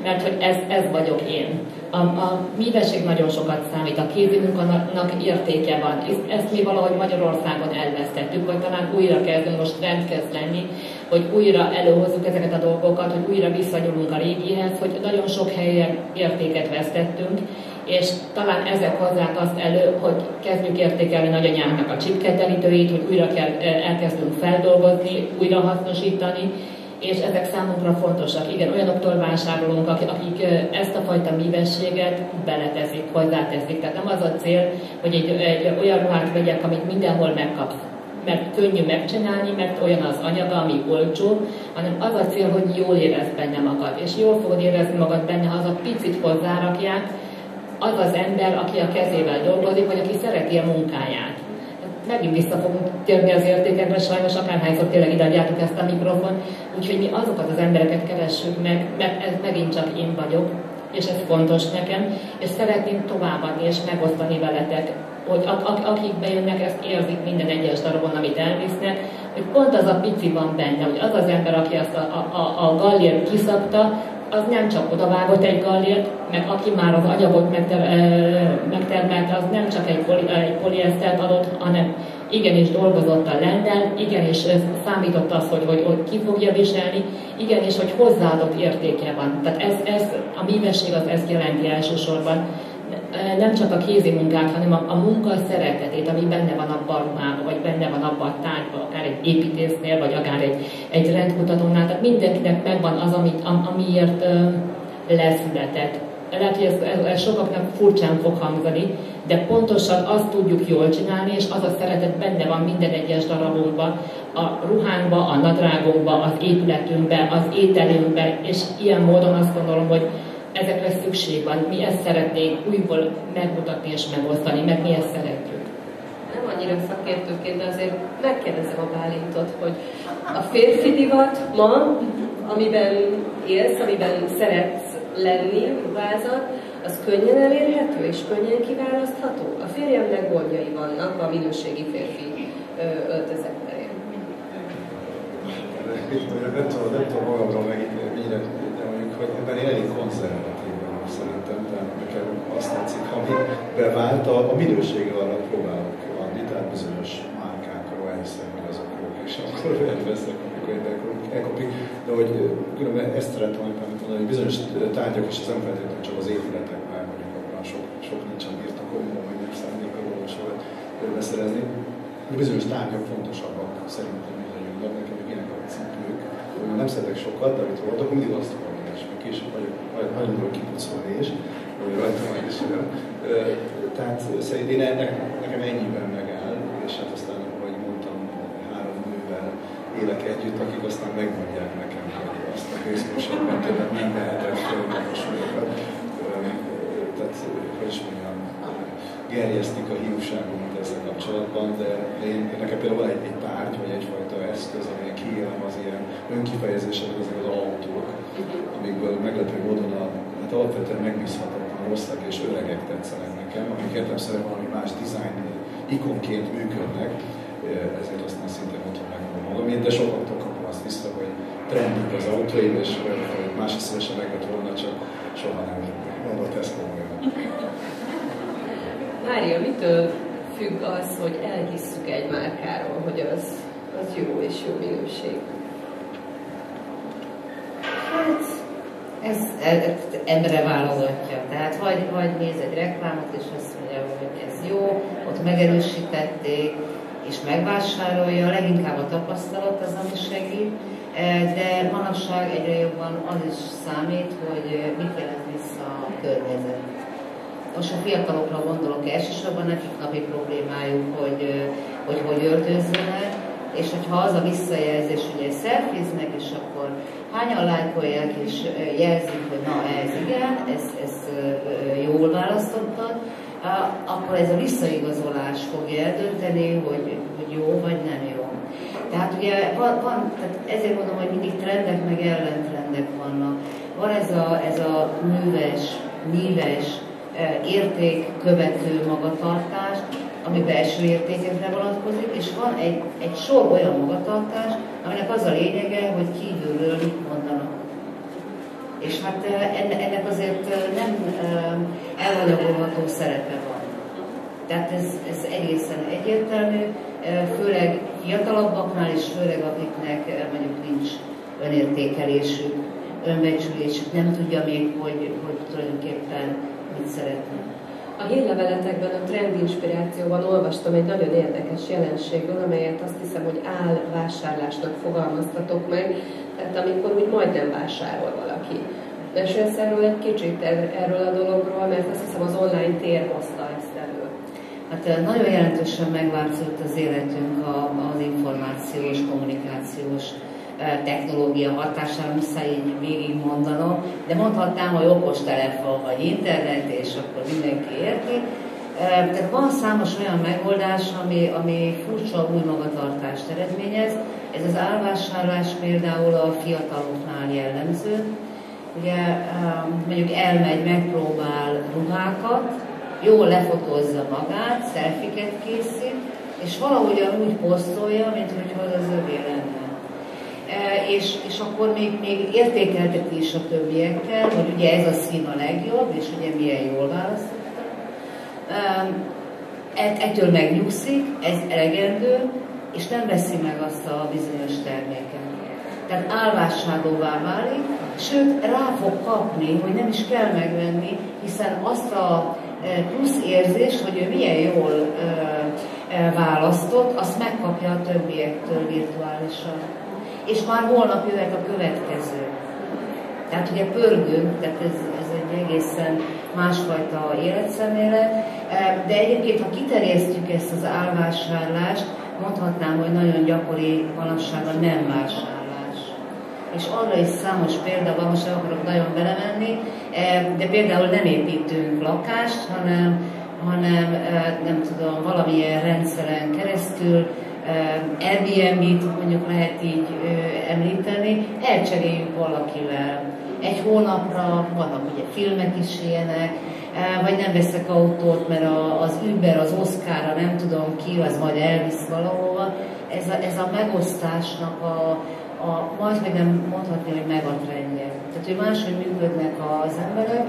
mert hogy ez vagyok én. A mívesség nagyon sokat számít, a kézimunkának értéke van. Ezt mi valahogy Magyarországon elvesztettük, vagy talán újra kezdünk, most trend kezd lenni, hogy újra előhozzuk ezeket a dolgokat, hogy újra visszanyúlunk a régihez, hogy nagyon sok helyen értéket vesztettünk, és talán ezek hozzák azt elő, hogy kezdjük értékelni nagyanyámnak a csipketelítőit, hogy újra elkezdünk feldolgozni, újra hasznosítani, és ezek számunkra fontosak. Igen, olyanoktól vásárolunk, akik ezt a fajta mívességet beleteszik, hozzáteszik. Tehát nem az a cél, hogy egy olyan ruhát vegyek, amit mindenhol megkapsz, mert könnyű megcsinálni, mert olyan az anyaga, ami olcsó, hanem az a cél, hogy jól érezd benne magad, és jól fogod érezni magad benne, ha az a picit hozzárakják, az az ember, aki a kezével dolgozik, vagy aki szereti a munkáját. Megint vissza fogunk térni az értékekre, sajnos akárhányszor tényleg ide adjátok ezt a mikrofon, úgyhogy mi azokat az embereket keressük meg, mert ez megint csak én vagyok, és ez fontos nekem, és szeretném továbbadni és megosztani veletek, hogy akik bejönnek, ezt érzik minden egyes darabon, amit elvisznek, hogy pont az a pici van benne, hogy az az ember, aki azt a gallért kiszabta, az nem csak odavágott egy gallért, meg aki már az anyagot megtermelte, az nem csak egy poliesztert adott, hanem igenis dolgozott a lennel, igenis számított az, hogy ki fogja viselni, igenis, hogy hozzáadott értéke van. Tehát ez a mívesség az ezt jelenti elsősorban. Nem csak a kézi munkát, hanem a munka szeretetét, ami benne van abban a ruhában, vagy benne van abban a tárgyban, akár egy építésznél, vagy akár egy trendkutatónál. Tehát mindenkinek megvan az, amiért leszületett. lehet, hogy ez sokaknak furcsán fog hangzani, de pontosan azt tudjuk jól csinálni, és az a szeretet benne van minden egyes darabunkban, a ruhánkban, a nadrágunkban, az épületünkben, az ételünkben, és ilyen módon azt gondolom, hogy ezekre szükség van. Mi ezt szeretnénk újból megmutatni és megosztani, mert mi ezt szeretjük. Nem annyira szakértőként, de azért megkérdezem a Bálintot, hogy a férfi divat ma, amiben élsz, amiben szeretsz lenni, ruházat, az könnyen elérhető és könnyen kiválasztható? A férjemnek gondjai vannak a minőségi férfi öltözetben. Nem tudom magamról megítélni, de mondjuk, hogy ebben én elég konzervatív vagyok szerintem, tehát nekem azt tetszik, ami bevált, a minősége arra próbálok adni, tehát bizonyos márkákról elhiszem, hogy azok jók, és akkor veszek, amikor elkopik. De hogy különben ezt szeretem mondani, hogy bizonyos tárgyak, és ez nem feltétlenül csak az épületek, mert mondjuk abban sok nincsen birtokomban, vagy nem szeretnék a sokat beszerezni. Bizonyos tárgyak fontosabbak szerintem, bizonyunknak, nekem még ilyenek a cipők. Nem szeretek sokat, de amit voltak, mindig azt hallom, és még később vagyok nagyon jól kipucolni is, vagy rajta majd is olyan. Tehát szerintem nekem ennyiben megáll, és hát aztán, ahogy mondtam, 3 nővel élek együtt, akik aztán megmondják nekem, hogy azt a hőszmosabban többet nem lehetett fölmagosodókat. Tehát, hogy is mondjam, gerjesztik a hiúságomat ezzel kapcsolatban, de nekem például van egy tárgy, vagy egyfajta eszköz, amilyen kiélem az ilyen önkifejezések, ezek az autók, amikből meglepő módon hát alapvetően megbízhatatlan rosszak és öregek tetszenek nekem, amik értelemszerűen valami más dizájn ikonként működnek, ezért aztán szintén otthon megmondom magam, de sokaktól kapom azt vissza, hogy trendik az autóim, és más is szívesen megvett volna, csak soha nem mondott ezt komolyan. Mária, mitől függ az, hogy elhisszük egy márkáról, hogy az jó és jó minőség? Hát, ez embere válogatja. Tehát vagy néz egy reklámot, és azt mondja, hogy ez jó, ott megerősítették, és megvásárolja, leginkább a tapasztalat az, ami segít, de manapság egyre jobban az is számít, hogy mit jelent vissza a környezet. Most a fiatalokra gondolok elsősorban, nekik napi problémájuk, hogy öltözzenek, és hogyha az a visszajelzés, hogy szelfiznek, és akkor hányan lájkolják, és jelzik, hogy na ez igen, ez jól választottad, akkor ez a visszaigazolás fogja eldönteni, hogy jó vagy nem jó. Tehát ugye tehát ezért mondom, hogy mindig trendek meg ellentrendek vannak. Van ez a műves, értékkövető magatartás, ami belső értékekre vonatkozik, és van egy sor olyan magatartás, aminek az a lényege, hogy kívülről mit mondanak. És hát ennek azért nem elhanyagolható szerepe van. Tehát ez egészen egyértelmű, főleg fiatalabbaknál, és főleg akiknek mondjuk nincs önértékelésük, önbecsülésük, nem tudja még, hogy tulajdonképpen mit szeretne. A hírleveletekben, a trendinspirációban olvastam egy nagyon érdekes jelenségről, amelyet azt hiszem, hogy álvásárlásnak fogalmaztatok meg, tehát amikor úgy majdnem vásárol valaki. Mesélsz erről egy kicsit, erről a dologról, mert azt hiszem az online tér hozta ezt elő. Hát nagyon jelentősen megváltozott az életünk az információs, kommunikációs technológia hatására, muszáj így végig mondanom, de mondhatnám, hogy okostelefon vagy internet, és akkor mindenki érti. Tehát van számos olyan megoldás, ami furcsa új magatartást eredményez. Ez az álvásárlás például a fiataloknál jellemző. Ugye mondjuk elmegy, megpróbál ruhákat, jól lefotózza magát, szelfiket készít, és valahogyan úgy posztolja, mint hogyha az övé lenne. És akkor még értékelteti is a többiekkel, hogy ugye ez a szín a legjobb, és ugye milyen jól választottam. Ettől megnyugszik, ez elegendő, és nem veszi meg azt a bizonyos terméket. Tehát álvásárlóvá válik, sőt rá fog kapni, hogy nem is kell megvenni, hiszen azt a plusz érzést, hogy ő milyen jól választott, azt megkapja a többiektől virtuálisan. És már holnap jöhet a következő. Tehát ugye pörgünk, tehát ez egy egészen másfajta életszemlélet. De egyébként, ha kiterjesztjük ezt az álvásárlást, mondhatnám, hogy nagyon gyakori manapság a nem vásárlás. És arra is számos példa van, most nem akarok nagyon belemenni, de például nem építünk lakást, hanem nem tudom, valamilyen rendszeren keresztül, Airbnb-t mondjuk lehet így említeni, elcseréljük valakivel. Egy hónapra, vannak ugye filmek is ilyenek, vagy nem veszek autót, mert az Uber, az Oscarra, nem tudom ki, az majd elvisz valahova. Ez a megosztásnak majd nem mondhatni, hogy megatrendje. Tehát, hogy máshogy működnek az emberek,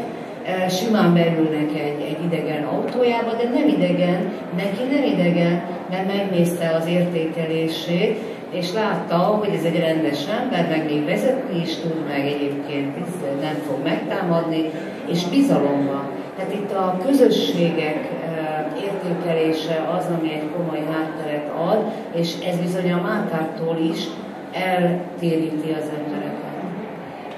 simán beülnek egy idegen autójába, de nem idegen, neki nem idegen, mert megnézte az értékelését, és látta, hogy ez egy rendes ember, meg még vezetni is tud, meg egyébként nem fog megtámadni, és bizalom van. Tehát itt a közösségek értékelése az, ami egy komoly hátteret ad, és ez bizony a márkától is eltéríti az embereket.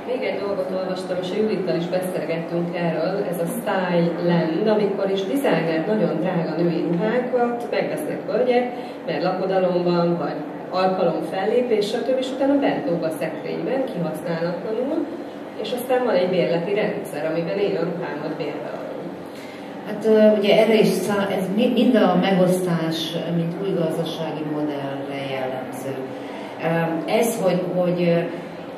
Még egy dolgot olvastam, és a Judittal is beszélgettünk erről, ez a Style Land, amikor is designer nagyon drága női ruhákat megvesznek hölgyek, mert lakodalom van, vagy alkalom fellépés, stb. És utána bent a szekrényben, kihasználatlanul, és aztán van egy bérleti rendszer, amiben én a ruhámat bérbe adom. Hát ugye erre is ez mind a megosztás, mint új gazdasági modellre jellemző. Ez, hogy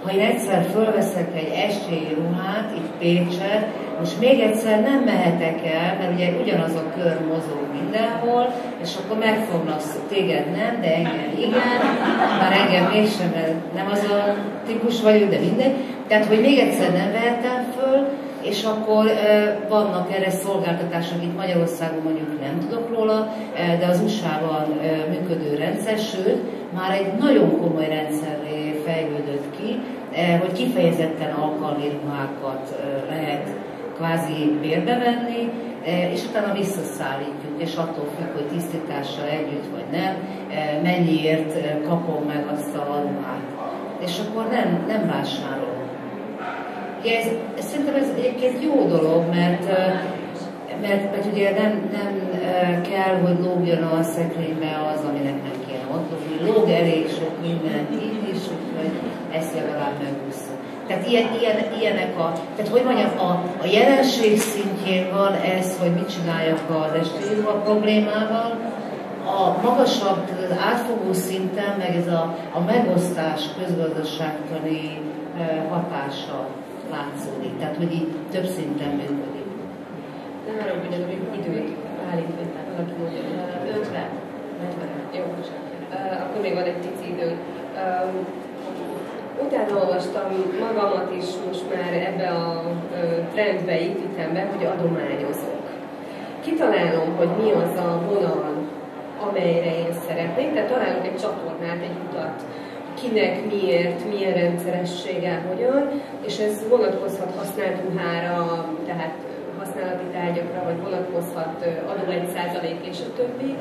ha én egyszer fölveszek egy estélyi ruhát, itt Pécset, most még egyszer nem mehetek el, mert ugye ugyanaz a kör mozog mindenhol, és akkor megfognak téged nem, de engem igen, már engem mégsem, nem az a típus vagyok, de mindegy. Tehát, hogy még egyszer nem vehetem föl, és akkor vannak erre szolgáltatások, itt Magyarországon mondjuk nem tudok róla, de az USA-ban működő rendszer, sőt, már egy nagyon komoly rendszerré fejlődött ki, hogy kifejezetten alkalmi ruhákat lehet kvázi bérbe venni, és utána visszaszállítjuk, és attól függ, hogy tisztítással együtt vagy nem, mennyiért kapom meg azt a ruhát. És akkor nem vásárolom. Szerintem ez egyébként jó dolog, mert ugye nem kell, hogy lógjon a szekrénybe az, aminek nem kéne ott lógni. Lóg elég sok mindent így is, hogy ezt legalább megúszunk. Tehát ilyenek tehát hogy mondjam, a jelenség szintjén van ez, hogy mit csináljak az estélyi a problémával, a magasabb, az átfogó szinten, meg ez a megosztás közgazdaságtani hatása látszódik. Tehát, hogy így több szinten működik. Nem arra, hogy időt Bálint, vagy valaki mondja, 50. Jó, akkor még van egy pici idő. Utána olvastam magamat is most már ebbe a trendbe, építembe, hogy adományozok. Kitalálom, hogy mi az a vonal, amelyre én szeretnék, tehát találok egy csatornát, egy utat, kinek, miért, milyen rendszerességgel, hogyan, és ez vonatkozhat használt ruhára, tehát használati tárgyakra, vagy vonatkozhat adó 1% és a többi.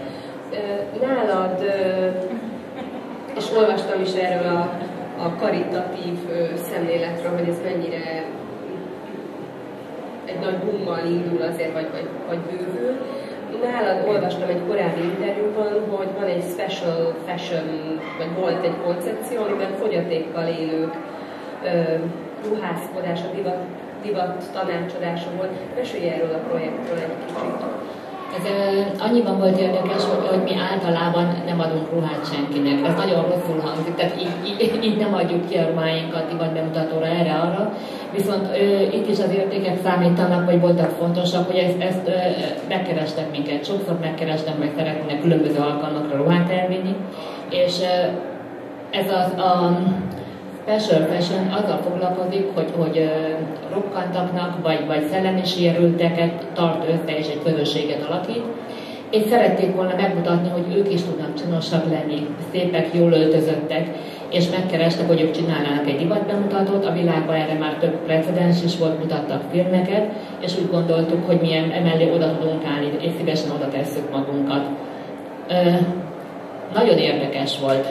Nálad, és olvastam is erről a karitatív szemléletről, hogy ez mennyire egy nagy bummal indul azért, vagy bővül. Nálad olvastam egy korábbi interjúban, hogy van egy special fashion, vagy volt egy koncepció, amiben fogyatékkal élők ruházkodás, a divat tanácsadása volt. Mesélj erről a projektről egy kicsit. Ez annyiban volt érdekes, hogy mi általában nem adunk ruhát senkinek. Ez nagyon rosszul hangzik, tehát így nem adjuk ki a ruháinkat divat bemutatóra, erre-arra. Viszont itt is az értékek számítanak, vagy voltak fontosak, hogy ezt megkerestek minket. Sokszor megkerestek, hogy szeretnének különböző alkalmakra ruhát elvinni. És ez a special fashion azzal foglalkozik, hogy rokkantaknak, vagy szellemi sérülteket tart össze, és egy közösséget alakít. És szerették volna megmutatni, hogy ők is tudnak csinosak lenni, szépek, jól öltözöttek, és megkerestek, hogy ők csinálnának egy divatbemutatót. A világban erre már több precedens is volt, mutattak filmeket, és úgy gondoltuk, hogy milyen emellé oda tudunk állni, és szívesen oda tesszük magunkat. Nagyon érdekes volt.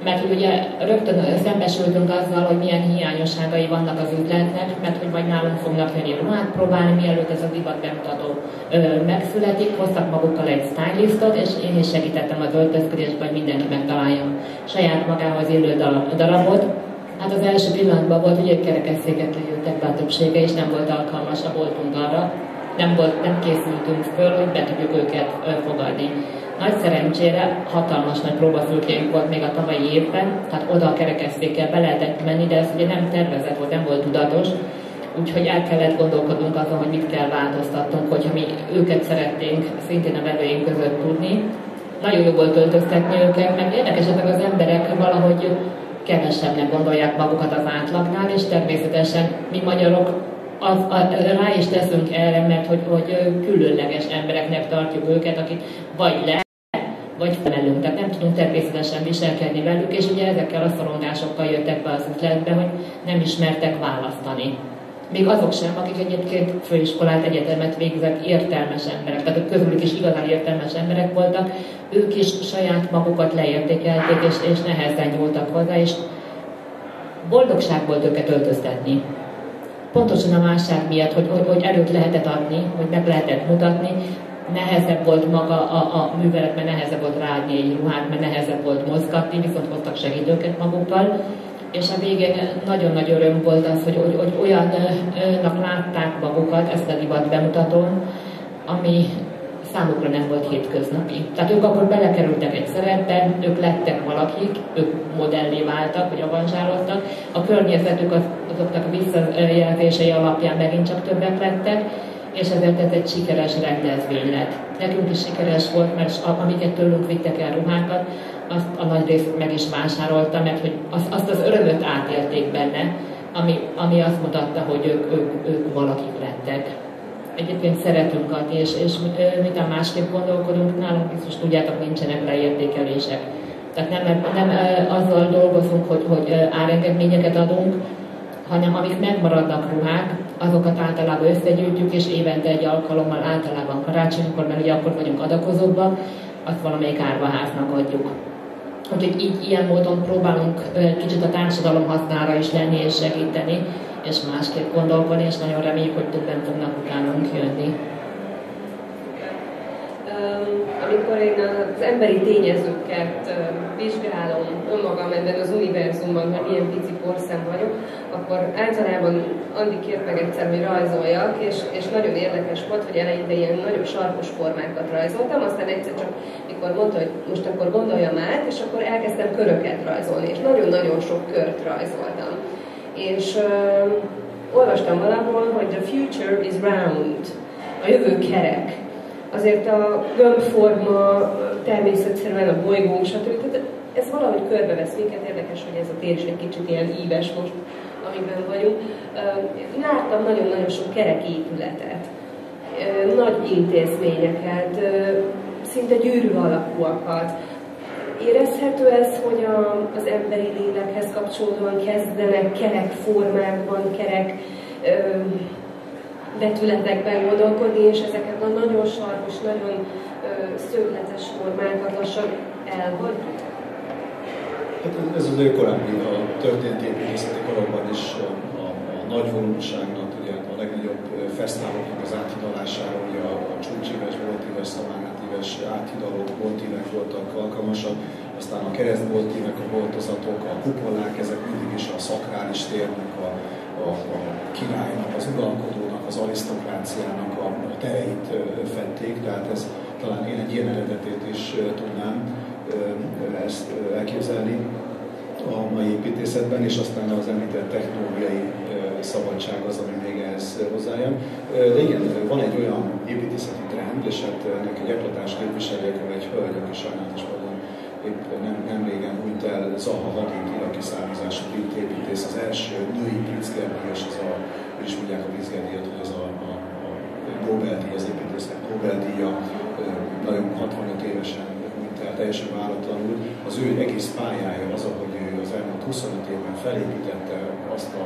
mert hogy ugye rögtön szembesültünk azzal, hogy milyen hiányosságai vannak az üzletnek, mert hogy majd nálunk fognak jönni ruhát próbálni, mielőtt ez a divat bemutató megszületik, hoztak magukkal egy stylistot, és én is segítettem az öltözködésben, hogy mindenki megtalálja saját magához illő darabot. Hát az első pillanatban volt, hogy egy kerekesszékekre jöttek be a többsége, és nem volt alkalmas a boltunk arra, nem készültünk föl, hogy be tudjuk őket fogadni. Nagy szerencsére hatalmas nagy próbafülkénk volt még a tavalyi évben, tehát oda a kerekesszékkel be lehetett menni, de ez ugye nem tervezett volt, nem volt tudatos, úgyhogy el kellett gondolkodnunk azon, hogy mit kell változtatnunk, hogyha mi őket szeretnénk szintén a vevőink között tudni. Nagyon jó volt öltöztetni őket, meg érdekes, ezek az emberek valahogy kevesebbnek gondolják magukat az átlagnál, és természetesen mi magyarok rá is teszünk erre, mert hogy különleges embereknek tartjuk őket, akik vagy felelünk, tehát nem tudunk természetesen viselkedni velük, és ugye ezekkel a szorongásokkal jöttek be az üzletbe, hogy nem ismertek választani. Még azok sem, akik egyébként főiskolát, egyetemet végzett értelmes emberek, tehát közülük is igazán értelmes emberek voltak, ők is saját magukat leértékelték, és nehezen nyúltak hozzá, és boldogság volt őket öltöztetni. Pontosan a válság miatt, hogy erőt lehetett adni, hogy meg lehetett mutatni, nehezebb volt maga a művelet, mert nehezebb volt ráadni egy ruhát, mert nehezebb volt mozgatni, viszont hoztak segítőket magukkal. És a végén nagyon nagy öröm volt az, hogy olyannak látták magukat ezt a divat bemutatón, ami számukra nem volt hétköznapi. Tehát ők akkor belekerültek egy szerepbe, ők lettek valakik, ők modellé váltak, vagy avanzsálódtak. A környezetük azoknak a visszajelzései alapján megint csak többek lettek, és ezért ez egy sikeres rendezvény lett. Nekünk is sikeres volt, mert amiket tőlünk vittek el ruhákat, azt a nagy részt meg is vásárolta, mert hogy azt az örömöt átélték benne, ami azt mutatta, hogy ők valakik lettek. Egyébként szeretünk adni, és mitán másképp gondolkodunk, nálunk biztos tudjátok, nincsenek leértékelések. Tehát nem azzal dolgozunk, hogy árengedményeket adunk, hanem amik megmaradnak ruhák, azokat általában összegyűjtjük, és évente egy alkalommal, általában karácsonykor, mert ugye akkor vagyunk adakozókban, azt valamelyik árvaháznak adjuk. Úgyhogy így ilyen módon próbálunk kicsit a társadalom hasznára is lenni és segíteni, és másképp gondolkodni, és nagyon reméljük, hogy többen fognak utánunk jönni. Amikor én az emberi tényezőket vizsgálom önmagam ebben az univerzumban, mert ilyen pici porszem vagyok, akkor általában Andi kért meg egyszer, hogy rajzoljak, és nagyon érdekes volt, hogy eleinte ilyen nagyon sarkos formákat rajzoltam, aztán egyszer csak, mikor mondta, hogy most akkor gondoljam át, és akkor elkezdtem köröket rajzolni, és nagyon-nagyon sok kört rajzoltam. És olvastam valahol, hogy the future is round, a jövő kerek. Azért a gömbforma, természetszerűen a bolygónk, stb. Tehát ez valahogy körbevesz minket, érdekes, hogy ez a tér is egy kicsit ilyen íves most, amiben vagyunk. Láttam nagyon-nagyon sok kerek épületet, nagy intézményeket, szinte gyűrű alakúakat. Érezhető ez, hogy az emberi lélekhez kapcsolódóan kezdenek kerek formákban, kerek vetületekben gondolkodni, és ezeket a nagyon sarkos, nagyon szögletes formákat lassan elhagyjuk. Ez az ő korábbi a történeti építészeti korokban is a nagy volumenságnak, ugye a legnagyobb fesztiváloknak az áthidalására, ugye a csúcséves, voltíves, szamárnátíves áthidalók, voltívek voltak alkalmasak, aztán a keresztboltívek, a boltozatok, a kupolák, ezek mindig is a szakrális térnek, a királynak, az uralkodónak, az arisztokráciának a tereit fedték, tehát ez talán én egy ilyen eredetét is tudnám ezt elképzelni a mai építészetben, és aztán az említett technológiai szabadság az, ami még ehhez hozzájön. De igen, van egy olyan építészeti trend, és hát ennek egy eklatás képviselője, egy hölgy, aki sajnálatos módon épp nem régen hunyt el, Zora Fashion, iraki származású brit építész, az első női Pritzker-díjas, ő is mondják a Pritzker-díjat, hogy ez a Nobel-díj, az építészet Nobel-díja, nagyon 65 évesen hunyt el, teljesen váratlanul. Az ő egész pályája az, ahogy ő az elmúlt 25 évben felépítette azt a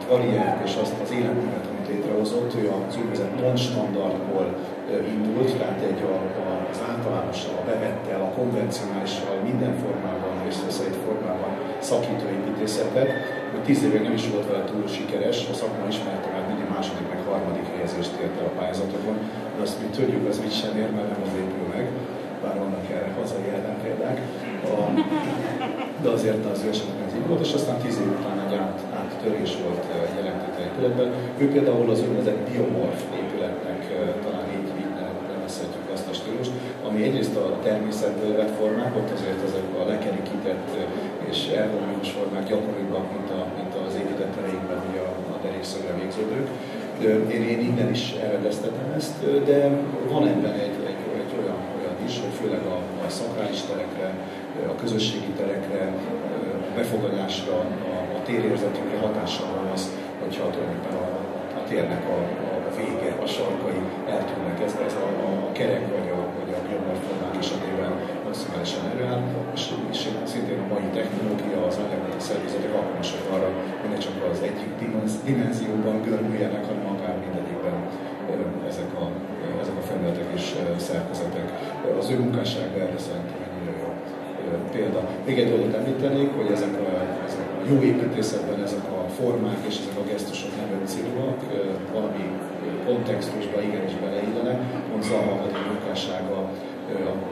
karriert és azt az életművet, amit létrehozott. Ő az úgynevezett non-standardból indult, tehát az általánossal, a bevettel, a konvencionálissal, minden formában, összeszedett formában szakító építészetet. 10 évig nem is volt vele túl sikeres, a szakma ismerte, mert mindig második, meg harmadik helyezést ért el a pályázatokon, de azt mi tudjuk, az mit sem ér, mert nem az épül meg, bár vannak erre hazai ellenpéldák. De azért az ő esetben ez így volt, és aztán 10 év után egy áttörés volt jelentett épületben. Ő például az úgynevezett biomorf épületnek talán így nevezhetjük azt a stílust, ami egyrészt a természetből vett formák, ott azért ezek a lekerikített és ergonomikus formák gyakoribbak, mint az épített tereinkben, ugye a derékszögre végződők. Én innen is eredeztetem ezt, de van ebben egy olyan is, hogy főleg a szakrális terekre, a közösségi terekre, a befogadásra, a térérzetükre hatással van az, hogyha tulajdonképpen a térnek a vége, a sarkai eltűnnek. Ez a kerek vagy a biomorformák esetében maximálisan előáll, és szintén a mai technológia, az anyagok, a szervezetek alkalmasak arra, hogy ne csak az egyik dimenzióban görbüljenek, hanem akár mindegyikben ezek a felületek és szerkezetek. Az ő munkássága erre szerintem egy nagyon jó példa. Még egy dolgot említenék, hogy ezek a jó építészetben ezek a formák és ezek a gesztusok nem öncélúak, valami kontextusban igenis beleillenek. Pont Zora Fashion munkássága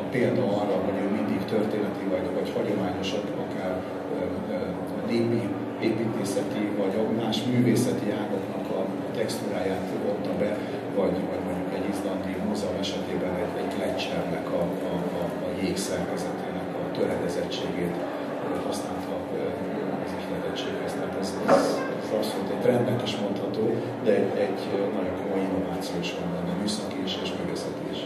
a példa arra, hogy ő mindig történeti vagy hagyományos, akár népi építészeti vagy más művészeti ágaknak a textúráját vonta be, vagy mondjuk egy izlandi múzeum esetében egy gletschernek a jégszerkezetének a töredezettségét használta az ihletettséghez. Tehát ez abszolút egy trendnek is mondható, de egy nagyon komoly innováció is van benne, műszaki is és művészeti is.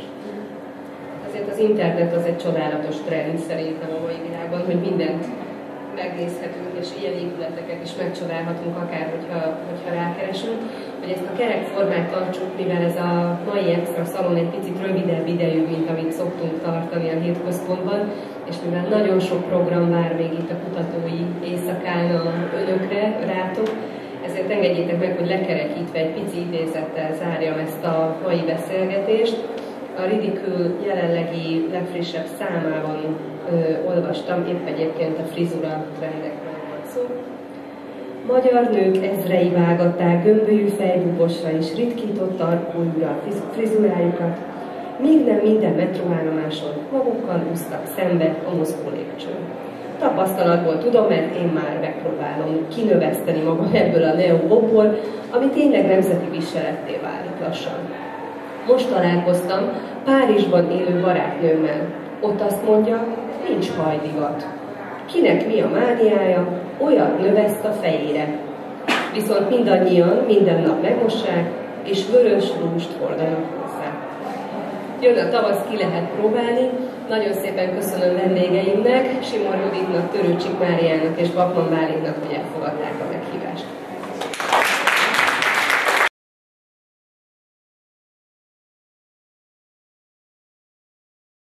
Azért az internet az egy csodálatos trend szerintem a mai világban, hogy mindent megnézhetünk, és ilyen épületeket is megcsodálhatunk, akár hogyha rákeresünk, hogy ezt a kerekformát tartsuk, mivel ez a mai extra szalon egy picit rövidebb idejű, mint amit szoktunk tartani a hétközpontban, és mivel nagyon sok program vár még itt a kutatói éjszakán önökre, rátok, ezért engedjétek meg, hogy lekerekítve egy pici idézettel zárjam ezt a mai beszélgetést. A Ridikül jelenlegi legfrissebb számában olvastam, épp egyébként a frizura trendekről volt szó. Magyar nők ezrei vágatták gömbölyű fejbubosra és ritkított tarkójúra a frizurájukat, míg nem minden metróállomáson magukkal úsztak szembe a mozgó lépcsőn. Tapasztalatból tudom, mert én már megpróbálom kinöveszteni magam ebből a neobobból, ami tényleg nemzeti viseletté válik lassan. Most találkoztam Párizsban élő barátnőmmel. Ott azt mondja, nincs hajdivat. Kinek mi a mániája, olyat növeszt a fejére. Viszont mindannyian minden nap megmossák, és vörös rúst hordanak hozzá. Jön a tavasz, ki lehet próbálni. Nagyon szépen köszönöm vendégeimnek, Simor Juditnak, Törőcsik Máriának és Bachmann Bálintnak, hogy elfogadták a meghívást.